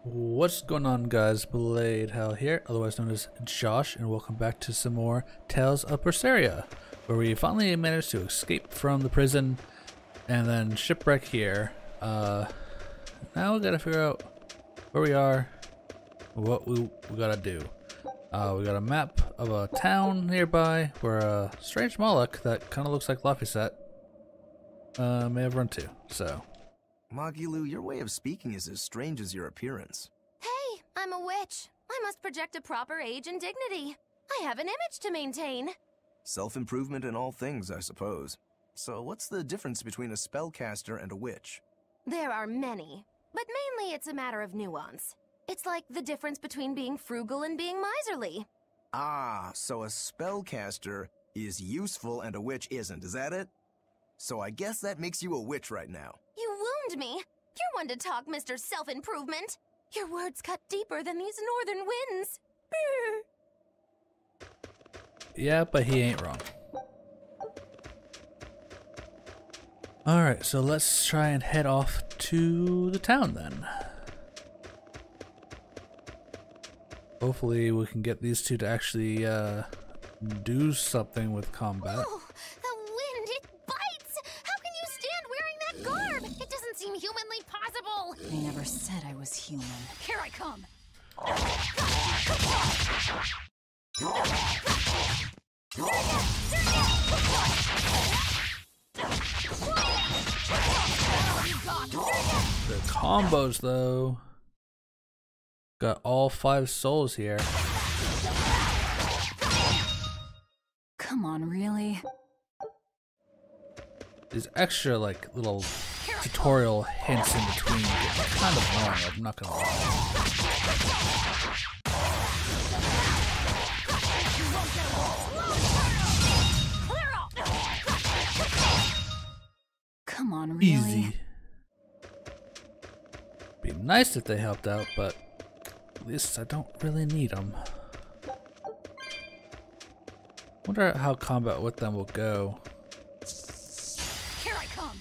What's going on, guys? Blade Hell here, otherwise known as Josh, and welcome back to some more Tales of Berseria, where we finally managed to escape from the prison and then shipwreck here. Now we gotta figure out where we are, what we gotta do. We got a map of a town nearby where a strange Moloch that kind of looks like Laphicet may have run to, so... Magilu, your way of speaking is as strange as your appearance. Hey, I'm a witch. I must project a proper age and dignity. I have an image to maintain. Self-improvement in all things, I suppose. So what's the difference between a spellcaster and a witch? There are many, but mainly it's a matter of nuance. It's like the difference between being frugal and being miserly. Ah, so a spellcaster is useful and a witch isn't, is that it? So I guess that makes you a witch right now. You wound me. You're one to talk, Mr. Self-Improvement. Your words cut deeper than these northern winds. Yeah, but he ain't wrong. Alright, so let's try and head off to the town then. Hopefully we can get these two to actually do something with combat. Oh, the wind, it bites! How can you stand wearing that garb? It doesn't seem humanly possible. I never said I was human. Here I come. The combos though. Got all 5 souls here. Come on, really? These extra like little tutorial hints in between get kind of annoying, I'm not gonna lie. Come on, really? Easy. Be nice if they helped out, but at least I don't really need them. Wonder how combat with them will go. Here I come.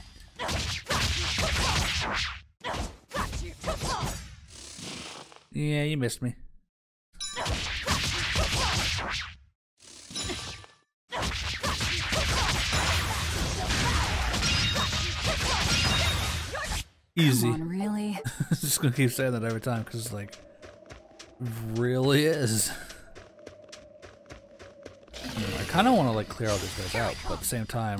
Yeah, you missed me. Easy. Come on, really? Just gonna keep saying that every time because it's like, really is. I kind of want to like clear all these guys out, but at the same time,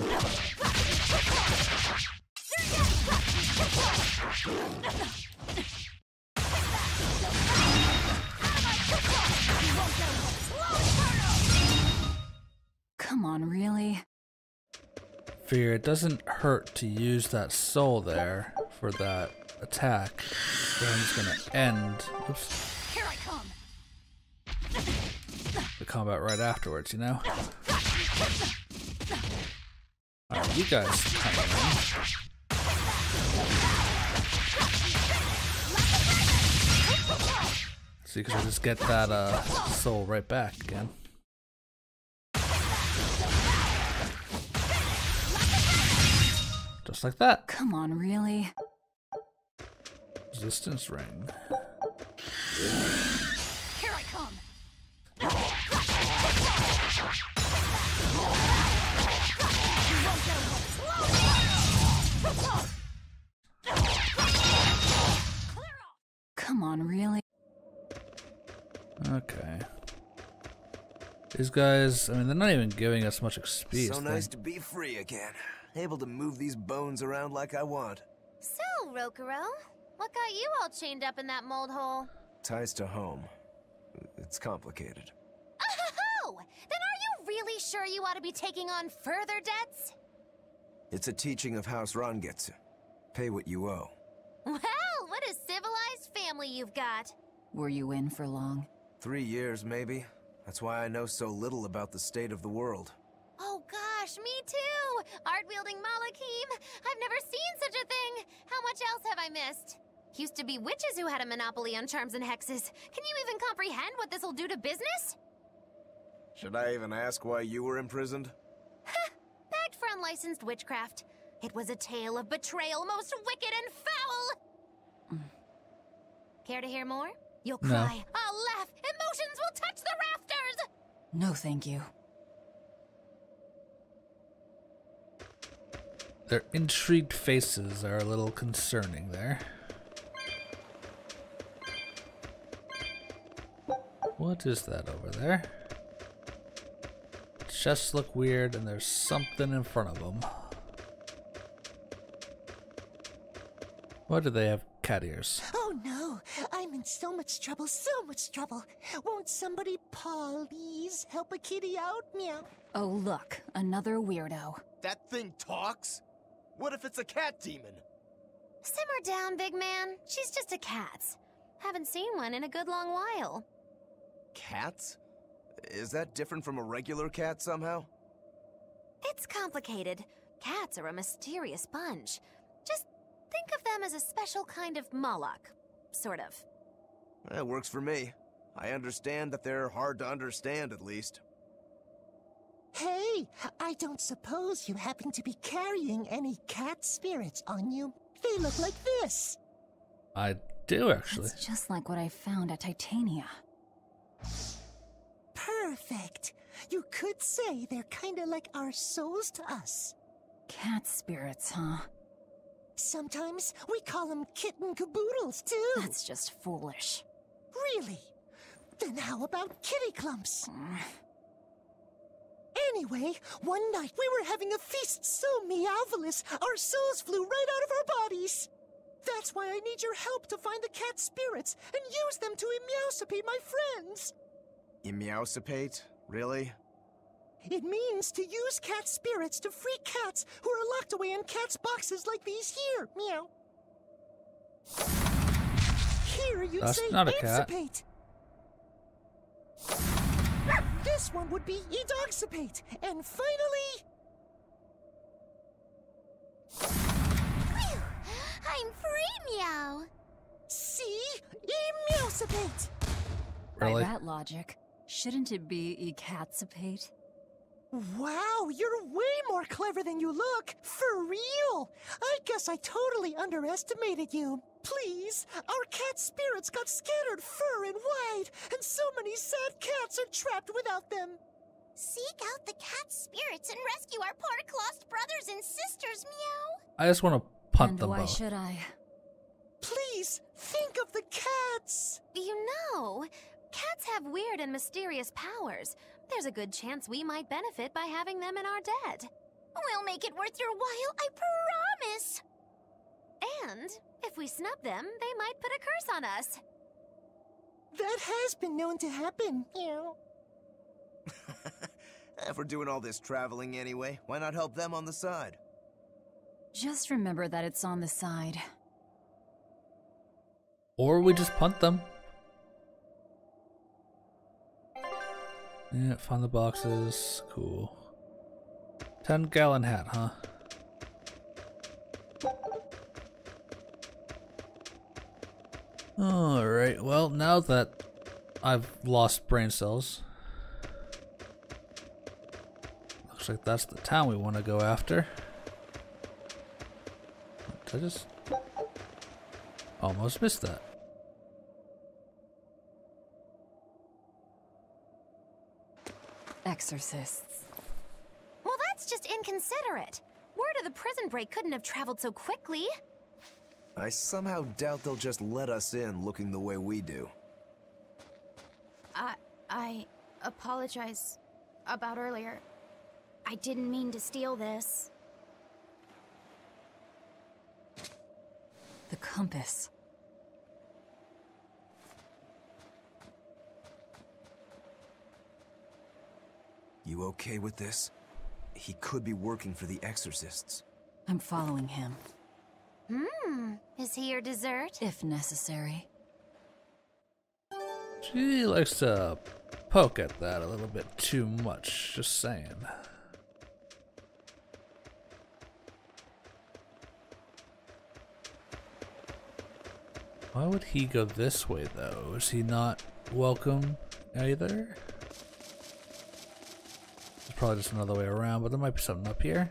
Come on, really? figure it doesn't hurt to use that soul there for that attack. So I'm just gonna end. Oops. Here I come. The combat right afterwards, you know? Alright, you guys come in. See, because I just get that soul right back again. Just like that. Come on, really? Resistance ring. Here I come. Come on, really? Okay. These guys, I mean, they're not even giving us much XP. So nice to be free again. Able to move these bones around like I want. So, Rokuro, what got you all chained up in that mold hole? Ties to home. It's complicated. Oh! Then are you really sure you ought to be taking on further debts? It's a teaching of House Rangetsu. Pay what you owe. Well, what a civilized family you've got. Were you in for long? 3 years, maybe. That's why I know so little about the state of the world. Oh gosh, me too! Art-wielding Malachim! I've never seen such a thing! How much else have I missed? Used to be witches who had a monopoly on charms and hexes. Can you even comprehend what this'll do to business? Should I even ask why you were imprisoned? Ha! Bagged for unlicensed witchcraft. It was a tale of betrayal most wicked and foul! Care to hear more? You'll No. cry. I'll laugh. Emotions will touch the rafters. No, thank you. Their intrigued faces are a little concerning there. What is that over there? Chests look weird and there's something in front of them. Why do they have cat ears? Oh no, I'm in so much trouble, so much trouble. Won't somebody please help a kitty out? Meow. Oh, look, another weirdo. That thing talks? What if it's a cat demon? Simmer down, big man. She's just a cat. Haven't seen one in a good long while. Cats? Is that different from a regular cat somehow? It's complicated. Cats are a mysterious bunch. Just think of them as a special kind of Moloch. Sort of. That works for me. I understand that they're hard to understand, at least. Hey, I don't suppose you happen to be carrying any cat spirits on you? They look like this. I do, actually. It's just like what I found at Titania. Perfect. You could say they're kinda like our souls to us. Cat spirits, huh? Sometimes we call them kitten caboodles, too. That's just foolish. Really? Then how about kitty clumps? Anyway, one night we were having a feast so meowvelous, our souls flew right out of our bodies. That's why I need your help to find the cat spirits and use them to emeowsipate my friends. Emeowsipate? Really? It means to use cat spirits to free cats who are locked away in cats' boxes like these here. Meow. Here you'd That's say not a cat. emancipate. This one would be edoxipate. And finally... Phew! I'm free, meow. see? Emeowsipate. Really? By that logic, shouldn't it be ecatsipate? Wow, you're way more clever than you look. For real. I guess I totally underestimated you. Please, our cat spirits got scattered far and wide, and so many sad cats are trapped without them. Seek out the cat spirits and rescue our poor lost brothers and sisters, meow. I just want to punt And them why both. should I? Please, think of the cats. You know, cats have weird and mysterious powers. There's a good chance we might benefit by having them in our debt. We'll make it worth your while, I promise. And if we snub them, they might put a curse on us. That has been known to happen. Meow. If we're doing all this traveling anyway, why not help them on the side? Just remember that it's on the side. Or we just punt them. Yeah, find the boxes. Cool. 10-gallon hat, huh? Alright, well, now that I've lost brain cells, looks like that's the town we want to go after. Did I just almost missed that? Exorcists. Well, that's just inconsiderate. Word of the prison break couldn't have traveled so quickly. I somehow doubt they'll just let us in looking the way we do. I apologize about earlier. I didn't mean to steal this. The compass. You okay with this? He could be working for the exorcists. I'm following him, Is he your dessert? if necessary. She likes to poke at that a little bit too much, just saying. Why would he go this way though? Is he not welcome either? There's probably just another way around, but there might be something up here.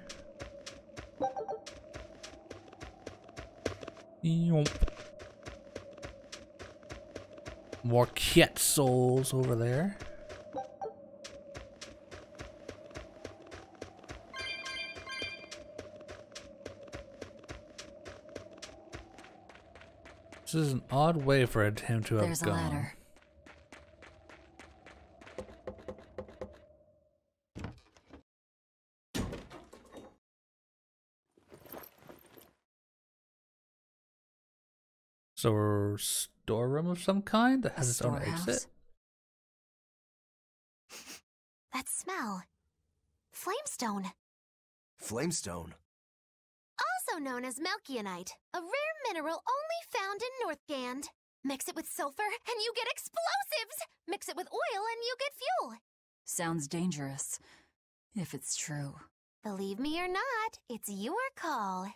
Yomp. More cat souls over there. This is an odd way for him to have There's gone. a ladder. So a storeroom of some kind that has its own storehouse? exit? That smell. Flamestone. Flamestone. Also known as Melkionite, a rare mineral only found in Northgand. Mix it with sulfur and you get explosives! Mix it with oil and you get fuel! Sounds dangerous. If it's true. Believe me or not, it's your call.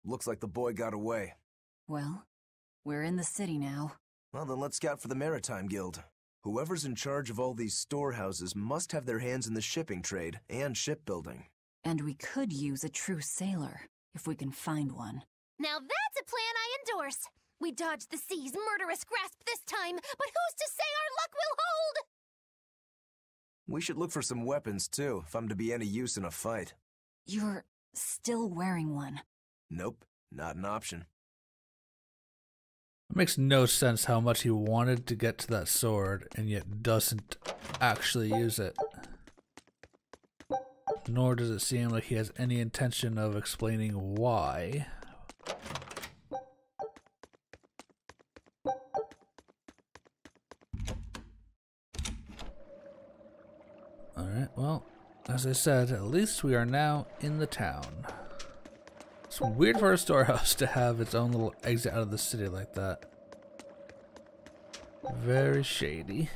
Looks like the boy got away. Well, we're in the city now. Well, then let's scout for the Maritime Guild. Whoever's in charge of all these storehouses must have their hands in the shipping trade and shipbuilding. And we could use a true sailor, if we can find one. Now that's a plan I endorse! We dodged the sea's murderous grasp this time, but who's to say our luck will hold? We should look for some weapons, too, if I'm to be any use in a fight. You're still wearing one. Nope, not an option. It makes no sense how much he wanted to get to that sword and yet doesn't actually use it. Nor does it seem like he has any intention of explaining why. Alright, well, as I said, at least we are now in the town. It's weird for a storehouse to have its own little exit out of the city like that. Very shady.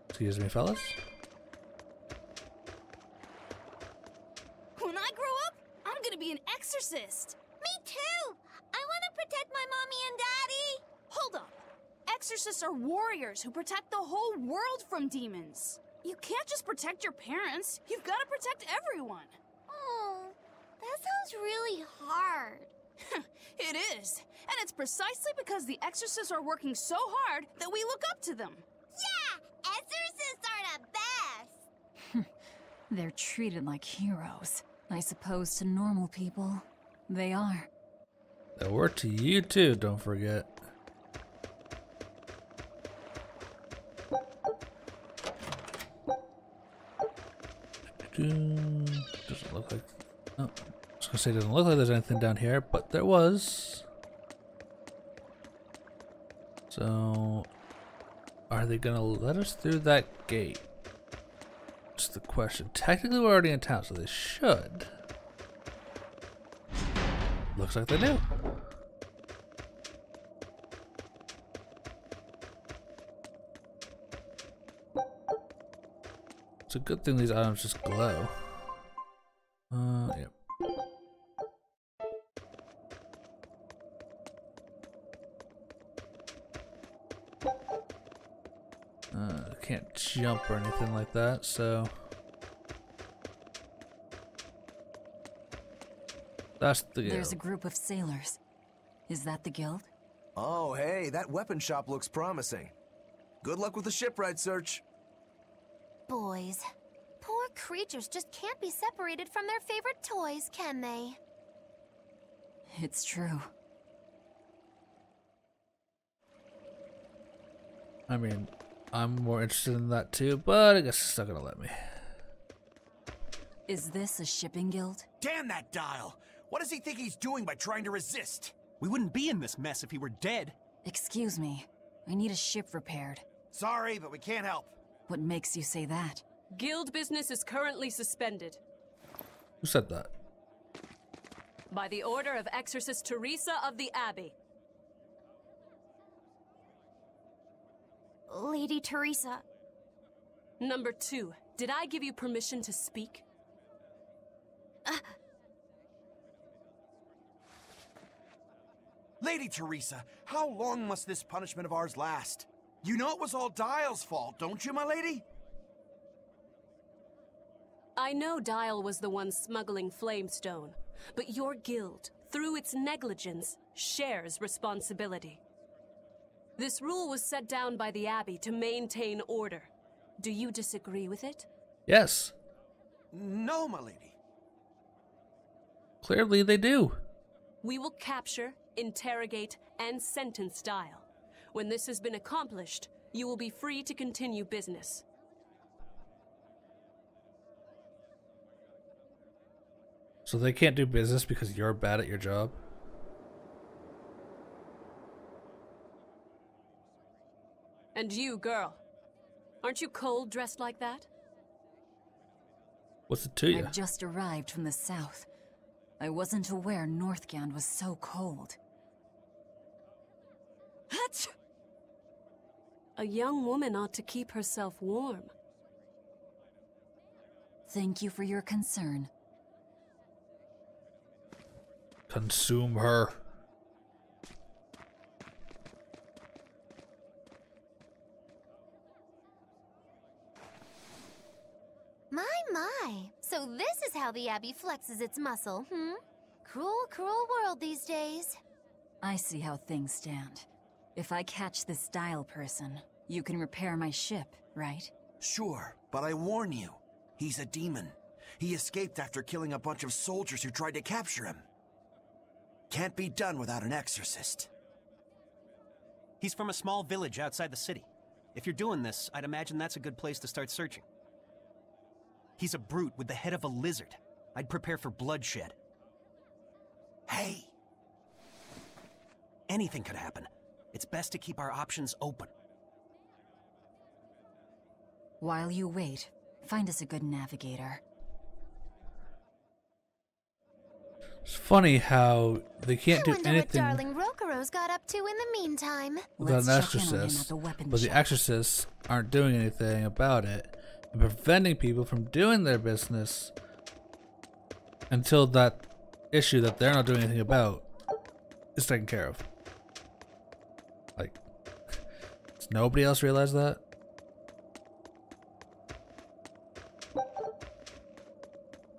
Excuse me, fellas. When I grow up, I'm gonna be an exorcist. Me too! I want to protect my mommy and daddy! Hold up. Exorcists are warriors who protect the whole world from demons. You can't just protect your parents. You've got to protect everyone. Oh, that sounds really hard. It is. And it's precisely because the exorcists are working so hard that we look up to them. Yeah! Exorcists are the best! They're treated like heroes. I suppose to normal people, they are. They were to you too, don't forget. Doesn't look like... Oh, I was gonna say it doesn't look like there's anything down here, but there was. So... Are they gonna let us through that gate? That's the question. Technically we're already in town, so they should. Looks like they do. It's a good thing these items just glow. Yep. Can't jump or anything like that, so... That's the guild. There's a group of sailors. Is that the guild? Oh, hey, that weapon shop looks promising. Good luck with the shipwright search. Boys. Poor creatures just can't be separated from their favorite toys, can they? It's true. I mean, I'm more interested in that too, but I guess it's not gonna let me. Is this a shipping guild? Damn that Dial! What does he think he's doing by trying to resist? We wouldn't be in this mess if he were dead. Excuse me. I need a ship repaired. Sorry, but we can't help. What makes you say that? Guild business is currently suspended. Who said that? By the order of Exorcist Teresa of the Abbey. Lady Teresa. Number 2, did I give you permission to speak? Lady Teresa, how long must this punishment of ours last? You know it was all Dial's fault, don't you, my lady? I know Dial was the one smuggling Flamestone, but your guild, through its negligence, shares responsibility. This rule was set down by the Abbey to maintain order. Do you disagree with it? Yes. No, my lady. Clearly they do. We will capture, interrogate, and sentence Dial. When this has been accomplished, you will be free to continue business. So they can't do business because you're bad at your job? And you, girl. Aren't you cold dressed like that? What's it to you? I've just arrived from the south. I wasn't aware Northgand was so cold. Hatch! A young woman ought to keep herself warm. Thank you for your concern. Consume her. My. So this is how the Abbey flexes its muscle, hmm? Cruel, cruel world these days. I see how things stand. If I catch this Dial person, you can repair my ship, right? Sure, but I warn you, he's a demon. He escaped after killing a bunch of soldiers who tried to capture him. Can't be done without an exorcist. He's from a small village outside the city. If you're doing this, I'd imagine that's a good place to start searching. He's a brute with the head of a lizard. I'd prepare for bloodshed. Hey! Anything could happen. It's best to keep our options open. While you wait, find us a good navigator. It's funny how they can't do I wonder anything what darling Rokuro's got up to in the meantime. without an Let's check in on him at exorcist, the weapon but the shop. exorcists aren't doing anything about it and preventing people from doing their business until that issue that they're not doing anything about is taken care of. Like, does nobody else realize that?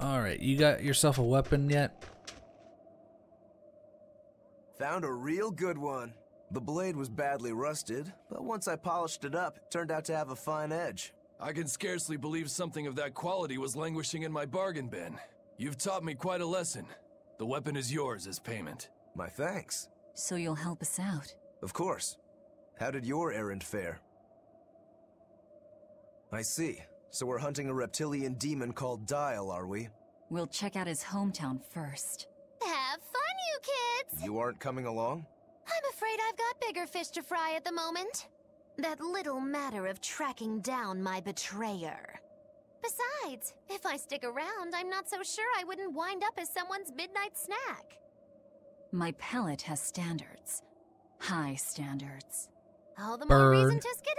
Alright, you got yourself a weapon yet? Found a real good one. The blade was badly rusted, but once I polished it up, it turned out to have a fine edge. I can scarcely believe something of that quality was languishing in my bargain bin. You've taught me quite a lesson. The weapon is yours as payment. My thanks. So you'll help us out? Of course. How did your errand fare? I see. So we're hunting a reptilian demon called Dial, are we? We'll check out his hometown first. Have fun, you kids! You aren't coming along? I'm afraid I've got bigger fish to fry at the moment. That little matter of tracking down my betrayer. Besides, if I stick around, I'm not so sure I wouldn't wind up as someone's midnight snack. My pellet has standards. High standards. All the more Burn. reason to skedaddle!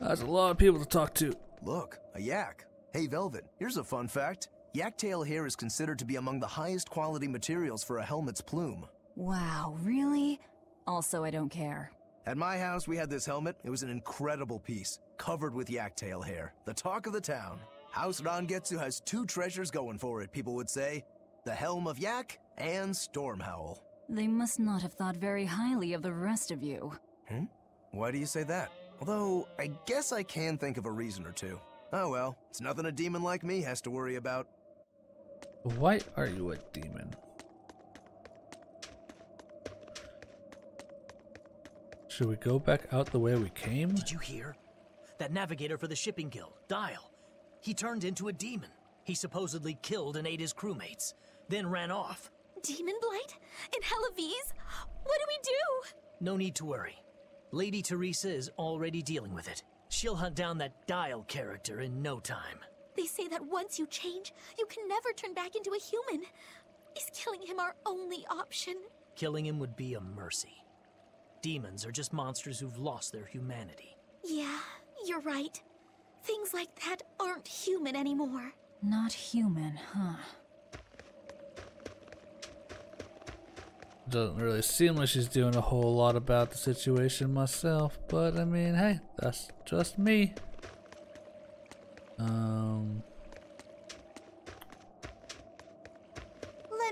That's a lot of people to talk to. Look, a yak. Hey, Velvet, here's a fun fact. Yak tail hair is considered to be among the highest quality materials for a helmet's plume. Wow, really? Also, I don't care. At my house, we had this helmet. It was an incredible piece, covered with yak tail hair. The talk of the town. House Rangetsu has two treasures going for it, people would say. The Helm of Yak and Stormhowl. They must not have thought very highly of the rest of you. Why do you say that? Although, I guess I can think of a reason or two. Oh well, it's nothing a demon like me has to worry about. Why are you a demon? Should we go back out the way we came? Did you hear? That navigator for the shipping guild, Dial. He turned into a demon. He supposedly killed and ate his crewmates, then ran off. Demon blight? In Helaviz? What do we do? No need to worry. Lady Teresa is already dealing with it. She'll hunt down that Dial character in no time. They say that once you change, you can never turn back into a human. Is killing him our only option? Killing him would be a mercy. Demons are just monsters who've lost their humanity. Yeah, you're right. Things like that aren't human anymore. Not human, huh? Doesn't really seem like she's doing a whole lot about the situation myself, but I mean, hey, that's just me.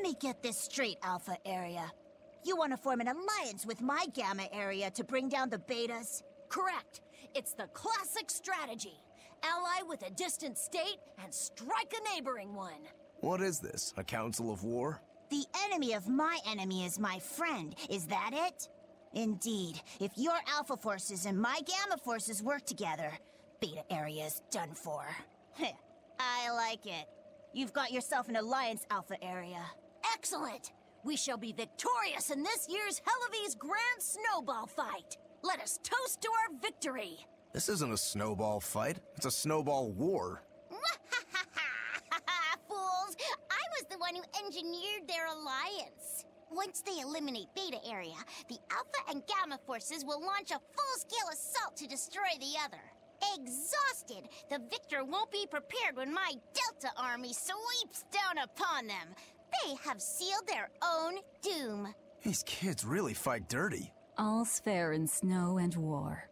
Let me get this straight, Alpha Area. You want to form an alliance with my Gamma Area to bring down the Betas? Correct. It's the classic strategy. Ally with a distant state and strike a neighboring one. What is this? A council of war? The enemy of my enemy is my friend. Is that it? Indeed. If your Alpha forces and my Gamma forces work together, Beta Area is done for. I like it. You've got yourself an alliance, Alpha Area. Excellent! We shall be victorious in this year's Hellevese Grand Snowball Fight. Let us toast to our victory. This isn't a snowball fight. It's a snowball war. Fools! I was the one who engineered their alliance. Once they eliminate Beta Area, the Alpha and Gamma forces will launch a full-scale assault to destroy the other. Exhausted, the victor won't be prepared when my Delta army sweeps down upon them. They have sealed their own doom. These kids really fight dirty. All's fair in snow and war.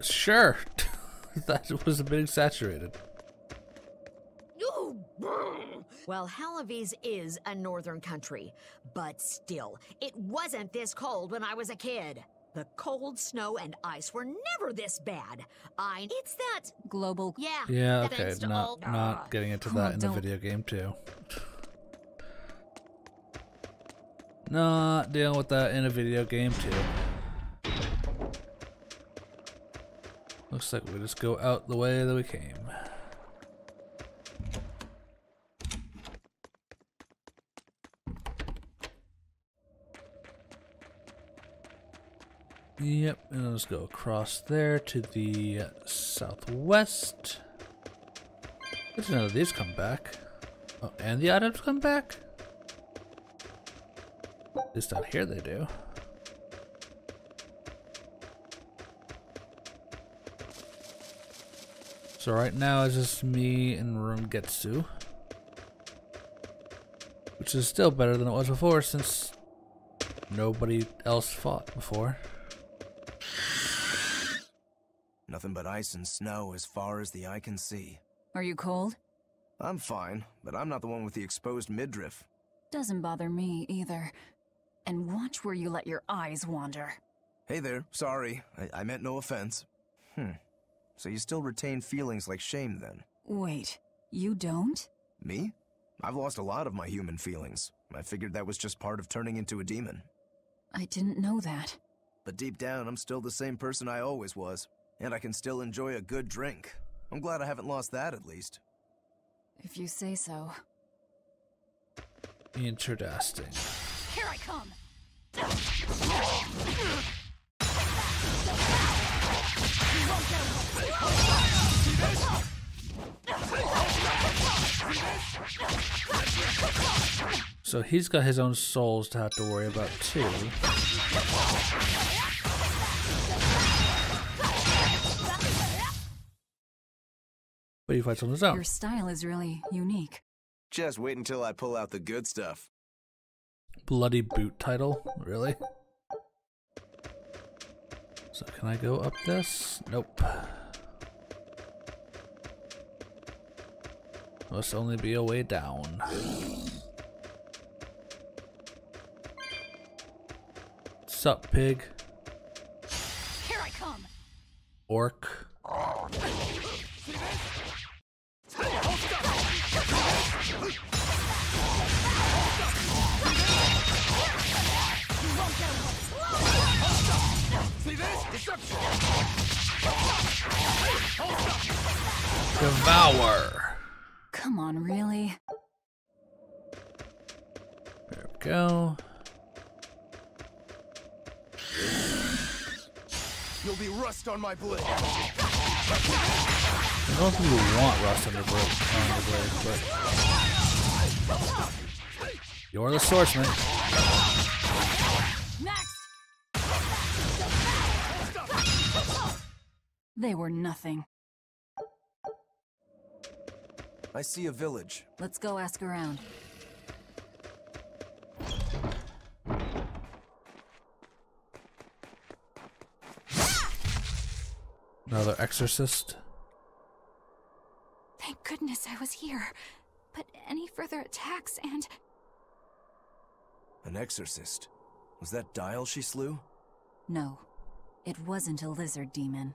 Sure. That was a bit exaggerated. Well, Hellevese is a northern country, but still, it wasn't this cold when I was a kid. The cold, snow, and ice were never this bad. It's that global. Yeah, okay, not getting into that in the video game too. Not dealing with that in a video game too. Looks like we just go out the way that we came. Yep, and let's go across there to the southwest. Good to know that these come back. Oh, and the items come back? At least out here they do. So right now it's just me and Rungetsu. Which is still better than it was before since nobody else fought before. Nothing but ice and snow as far as the eye can see. Are you cold? I'm fine, but I'm not the one with the exposed midriff. Doesn't bother me either. And watch where you let your eyes wander. Hey there, sorry. I meant no offense. So you still retain feelings like shame then? Wait, you don't? Me? I've lost a lot of my human feelings. I figured that was just part of turning into a demon. I didn't know that. But deep down, I'm still the same person I always was. And I can still enjoy a good drink. I'm glad I haven't lost that, at least. If you say so. Interesting. Here I come! So he's got his own souls to have to worry about too. But he fights on his own. Your style is really unique. Just wait until I pull out the good stuff. Bloody boot title? Really? So can I go up this? Nope. Must only be a way down. Sup, pig? Here I come! Orc. Devour. Come on, really? There we go. You'll be rust on my blade. I don't think we want rust on your blade, but you're the swordsman. They were nothing. I see a village. Let's go ask around. Another exorcist. Thank goodness I was here. but any further attacks and... An exorcist? Was that Dial she slew? No, it wasn't a lizard demon.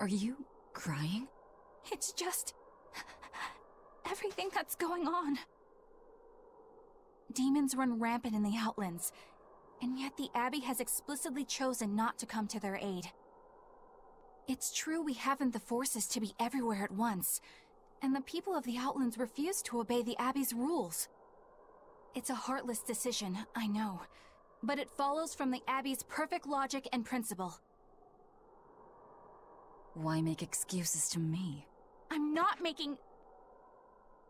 Are you crying? It's just... everything that's going on. Demons run rampant in the Outlands, and yet the Abbey has explicitly chosen not to come to their aid. It's true we haven't the forces to be everywhere at once, and the people of the Outlands refuse to obey the Abbey's rules. It's a heartless decision, I know, but it follows from the Abbey's perfect logic and principle. Why make excuses to me? I'm not making...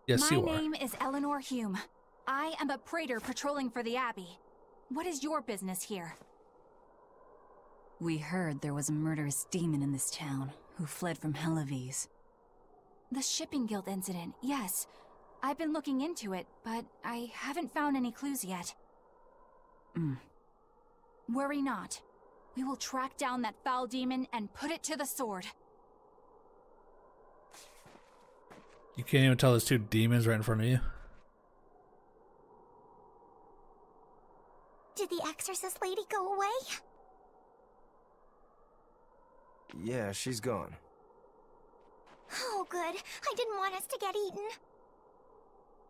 Yes, you are. My name is Eleanor Hume. I am a praetor patrolling for the Abbey. What is your business here? We heard there was a murderous demon in this town who fled from Helavis. The Shipping Guild incident, yes. I've been looking into it, but I haven't found any clues yet. Worry not. We will track down that foul demon and put it to the sword. You can't even tell there's two demons right in front of you. Did the exorcist lady go away? Yeah, she's gone. Oh, good. I didn't want us to get eaten.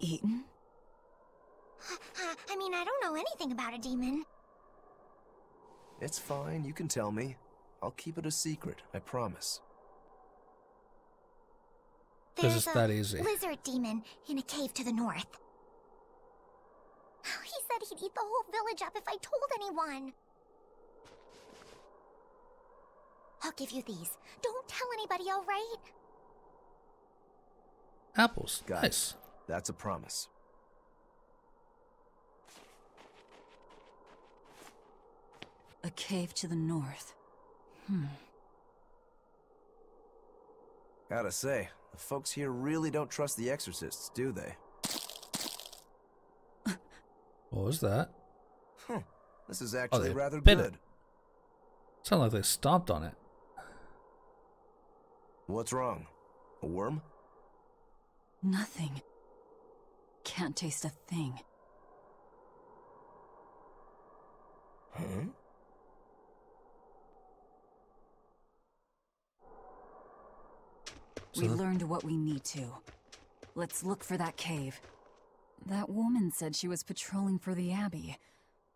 Eaten? I mean, I don't know anything about a demon. It's fine, you can tell me. I'll keep it a secret, I promise. Because it's that easy. Lizard demon in a cave to the north. He said he'd eat the whole village up if I told anyone. I'll give you these. Don't tell anybody, all right? Apples. Got Nice. it. That's a promise. A cave to the north. Gotta say, the folks here really don't trust the exorcists, do they? What was that? This is actually they rather bit good. it. Sounded like they stomped on it. What's wrong? A worm? Nothing. Can't taste a thing. Huh? We learned what we need to. Let's look for that cave. That woman said she was patrolling for the Abbey.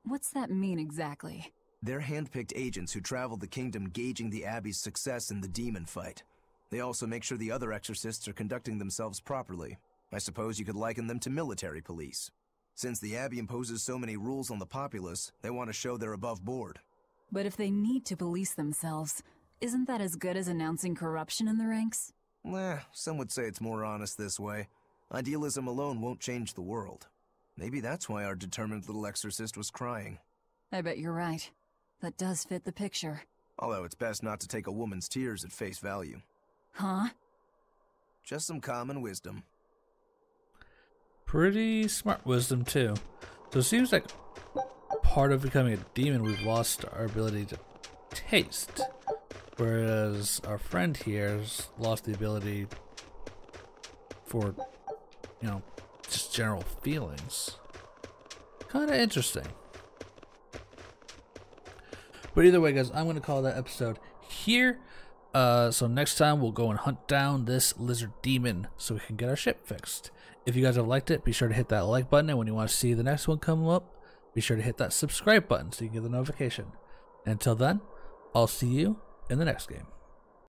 What's that mean exactly? They're handpicked agents who travel the kingdom gauging the Abbey's success in the demon fight. They also make sure the other exorcists are conducting themselves properly. I suppose you could liken them to military police. Since the Abbey imposes so many rules on the populace, they want to show they're above board. But if they need to police themselves, isn't that as good as announcing corruption in the ranks? Some would say it's more honest this way. Idealism alone won't change the world. Maybe that's why our determined little exorcist was crying. I bet you're right. That does fit the picture. Although it's best not to take a woman's tears at face value. Huh? Just some common wisdom. Pretty smart wisdom, too. So it seems like part of becoming a demon, we've lost our ability to taste. Whereas our friend here has lost the ability for, you know, just general feelings. Kind of interesting. But either way, guys, I'm going to call that episode here. So next time we'll go and hunt down this lizard demon so we can get our ship fixed. If you guys have liked it, be sure to hit that like button. And when you want to see the next one come up, be sure to hit that subscribe button so you can get the notification. And until then, I'll see you in the next game.